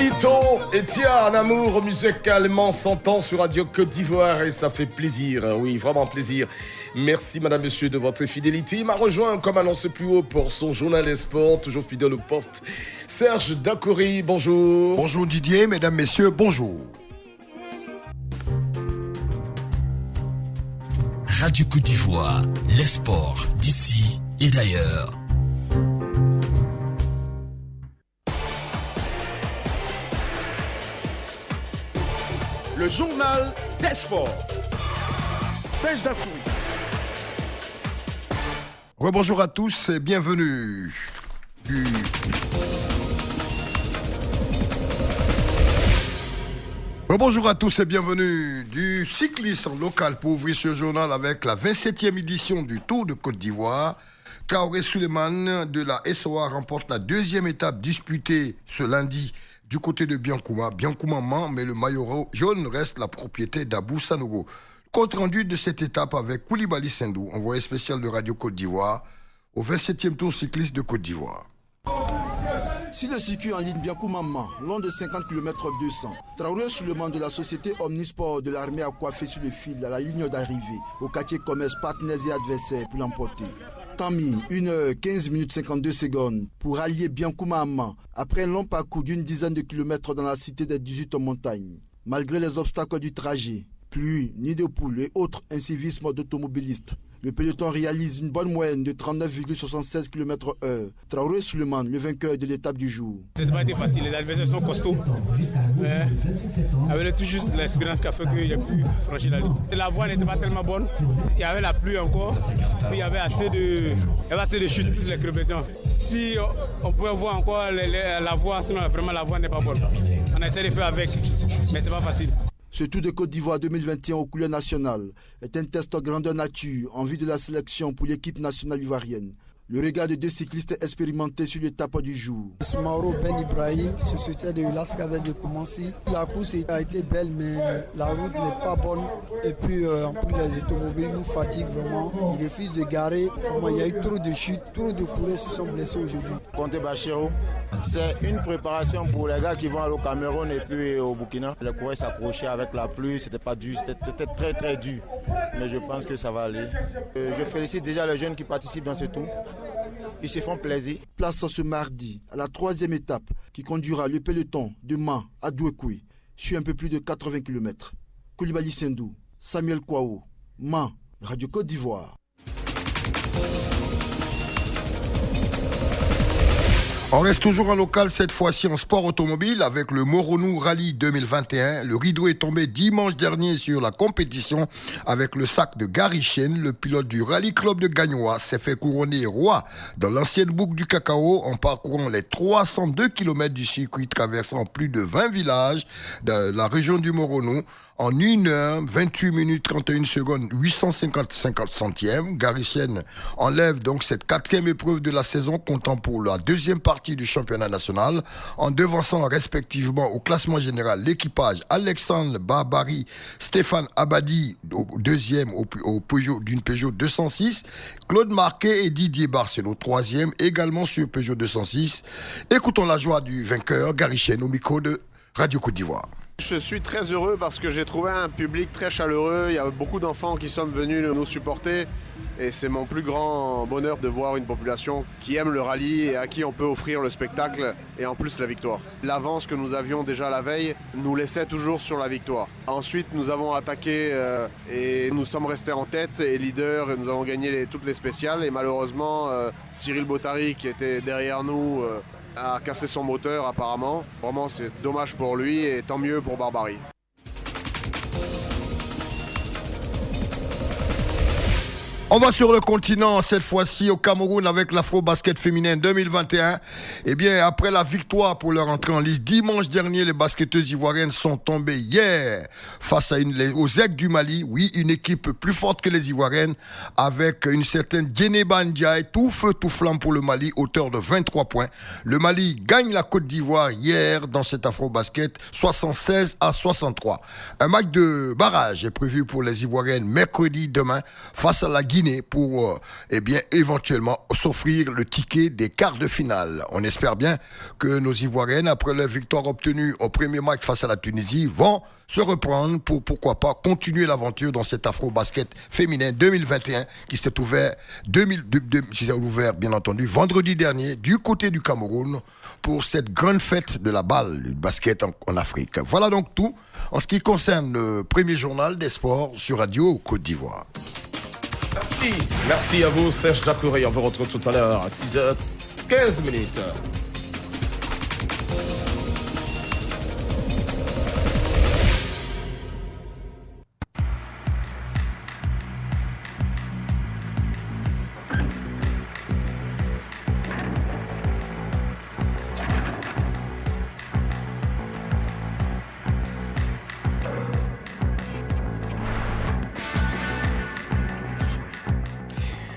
Finito et tiens, un amour musicalement s'entend sur Radio Côte d'Ivoire et ça fait plaisir, oui, vraiment plaisir. Merci madame, monsieur de votre fidélité. Il m'a rejoint comme annoncé plus haut pour son journal des sports, toujours fidèle au poste. Serge Dacoury, bonjour. Bonjour Didier, mesdames, messieurs, bonjour. Radio Côte d'Ivoire, les sports d'ici et d'ailleurs. Le journal des sports. Serge Dacoury. Rebonjour à tous et bienvenue Rebonjour à tous et bienvenue du cyclisme local pour ouvrir ce journal avec la 27e édition du Tour de Côte d'Ivoire. Traoré Suleiman de la SOA remporte la deuxième étape disputée ce lundi du côté de Biancouma. Biancouma ment, mais le maillot jaune reste la propriété d'Abou Sanogo. Compte rendu de cette étape avec Koulibaly Sendou, envoyé spécial de Radio Côte d'Ivoire, au 27e Tour cycliste de Côte d'Ivoire. Si le circuit en ligne Biancouma-Man, long de 50 km 200, Traoré Suleiman de la société Omnisport de l'armée a coiffé sur le fil à la ligne d'arrivée au quartier commerce partenaires et adversaires pour l'emporter. Temps mis 1h15 minutes 52 secondes pour allier Biancouma-Man après un long parcours d'une dizaine de kilomètres dans la cité des 18 montagnes. Malgré les obstacles du trajet, pluie, nid de poule et autres incivismes d'automobilistes, le peloton réalise une bonne moyenne de 39,76 km/h. Traoré Suleiman, le vainqueur de l'étape du jour. Ça n'a pas été facile, les adversaires sont costauds. Avec tout juste l'expérience qui a fait que j'ai pu franchir la ligne. La voie n'était pas tellement bonne, il y avait la pluie encore, puis il y avait assez de chutes, plus les crevaisons. Si on pouvait voir encore la voie, sinon vraiment la voie n'est pas bonne. On essaie de faire avec, mais c'est pas facile. Ce Tour de Côte d'Ivoire 2021 aux couleurs nationales est un test grandeur nature en vue de la sélection pour l'équipe nationale ivoirienne. Le regard de deux cyclistes expérimentés sur l'étape du jour. Soumaro Ben Ibrahim, société de l'Ascavel de Koumansi. La course a été belle, mais la route n'est pas bonne. Et puis, en plus, les automobiles nous fatiguent vraiment. Ils refusent de garer. Il y a eu trop de chutes, trop de coureurs se sont blessés aujourd'hui. Conté Bachiro, c'est une préparation pour les gars qui vont aller au Cameroun et puis au Burkina. Les coureurs s'accrochaient avec la pluie, c'était pas dur, c'était très très dur. Mais je pense que ça va aller. Je félicite déjà les jeunes qui participent dans ce tour. Ils se font plaisir. Place ce mardi à la troisième étape qui conduira le peloton de Man à Douekoué sur un peu plus de 80 km. Koulibaly Sendou, Samuel Kouao, Man, Radio Côte d'Ivoire. On reste toujours en local, cette fois-ci en sport automobile avec le Moronou Rally 2021. Le rideau est tombé dimanche dernier sur la compétition avec le sac de Gary Chen. Le pilote du Rally Club de Gagnoa s'est fait couronner roi dans l'ancienne boucle du cacao en parcourant les 302 km du circuit traversant plus de 20 villages de la région du Moronou. En 1h, 28 minutes 31 secondes, 850 centièmes. Gary Chen enlève donc cette quatrième épreuve de la saison, comptant pour la deuxième partie du championnat national, en devançant respectivement au classement général l'équipage Alexandre Barbary, Stéphane Abadi au deuxième au Peugeot, d'une Peugeot 206, Claude Marquet et Didier Barcelo troisième, également sur Peugeot 206. Écoutons la joie du vainqueur, Gary Chen, au micro de Radio Côte d'Ivoire. Je suis très heureux parce que j'ai trouvé un public très chaleureux. Il y a beaucoup d'enfants qui sont venus nous supporter. Et c'est mon plus grand bonheur de voir une population qui aime le rallye et à qui on peut offrir le spectacle et en plus la victoire. L'avance que nous avions déjà la veille nous laissait toujours sur la victoire. Ensuite, nous avons attaqué et nous sommes restés en tête et leader. Et nous avons gagné toutes les spéciales. Et malheureusement, Cyril Bottary qui était derrière nous a cassé son moteur apparemment. Vraiment, c'est dommage pour lui et tant mieux pour Barbary. On va sur le continent, cette fois-ci au Cameroun avec l'Afro-Basket féminin 2021. Eh bien, après la victoire pour leur entrée en liste dimanche dernier, les basketteuses ivoiriennes sont tombées hier face aux Aigles du Mali. Oui, une équipe plus forte que les Ivoiriennes avec une certaine Djeneba Ndiaye, tout feu tout flamme pour le Mali, auteur de 23 points. Le Mali gagne la Côte d'Ivoire hier dans cet Afro-Basket 76-63. Un match de barrage est prévu pour les Ivoiriennes mercredi demain face à la Guinée Guinée pour éventuellement s'offrir le ticket des quarts de finale. On espère bien que nos Ivoiriennes, après leur victoire obtenue au premier match face à la Tunisie, vont se reprendre pour, pourquoi pas, continuer l'aventure dans cet Afro-Basket féminin 2021 qui s'est ouvert, bien entendu, vendredi dernier du côté du Cameroun pour cette grande fête de la balle, du basket en Afrique. Voilà donc tout en ce qui concerne le premier journal des sports sur Radio Côte d'Ivoire. Merci à vous, Serge Dakouré. On vous retrouve tout à l'heure à 6h15.